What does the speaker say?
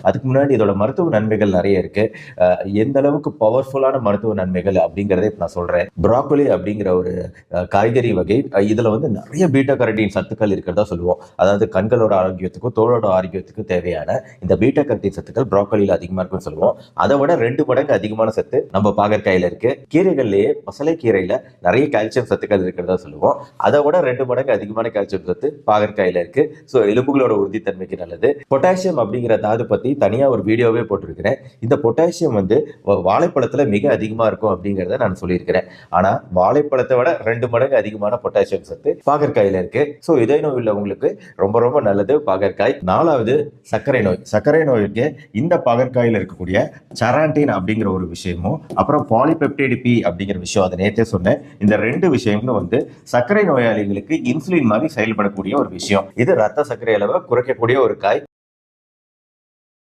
அதுக்கு முன்னாடி இதோட மருத்துவ நன்மைகள் நிறைய இருக்கு. எந்த அளவுக்கு பவர்ஃபுல்லான மருத்துவ நன்மைகள் அப்படிங்கிறத இப்ப நான் சொல்றேன். ப்ராக்கோலி அப்படிங்கிற ஒரு காய்கறி வகை. இதுல வந்து நிறைய பீட்டா கரோட்டின் சத்துக்கள் இருக்கிறதா சொல்லுவோம். அதாவது கண்களோட ஆரோக்கியத்துக்கும் தோலோட ஆரோக்கியத்துக்கும் தேவையான இந்த பீட்டா கரோட்டின் சத்துக்கள் ப்ராக்கோலியில அதிகமா இருக்குன்னு சொல்லுவோம். அதை விட 2 மடங்கு அதிகமான சத்து நம்ம பாகற்காயில இருக்கு. கீரைகள்லயே பசலை கீரையில நிறைய கால்சியம் சத்துக்கள் இருக்கிறதா சொல்லுவோம். அதை விட 2 மடங்கு அதிகமான கால்சியம் சத்து பாகற்காயில இருக்கு. ஸோ எலும்புகளோட உறுதித்தன்மைக்கு நல்லது. பொட்டாசியம் அப்படிங்கிற தாது பத்தி தனியா ஒரு வீடியோவே போட்டிருக்கிறேன். இந்த பொட்டாசியம் வந்து வாழைப்பழத்துல மிக அதிகமா இருக்கும் அப்படிங்கிறத நான் சொல்லியிருக்கிறேன். ஆனா வாழைப்பழத்தை விட 2 மடங்கு அதிகமான பொட்டாசியம் சத்து பாகற்காயில இருக்கு. ஸோ இதய நோய் உள்ளவங்களுக்கு ரொம்ப ரொம்ப நல்லது பாகற்காய். 4வது சர்க்கரை நோய். சர்க்கரை நோய்க்கு இந்த பாகற்காயில இருக்கக்கூடிய சரான்டின் அப்படிங்கிற ஒரு விஷயமும் அப்புறம் பாலிபெப்டைடு பி அப்படிங்கிற விஷயம், அதை நேற்றே சொன்னேன். இந்த 2 விஷயங்களும் வந்து சர்க்கரை நோயாளிகளுக்கு இன்சுலின் மாதிரி செயல்படக்கூடிய ஒரு விஷயம். இது ரத்த சர்க்கரை அளவை குறைக்கக்கூடிய ஒரு காய்.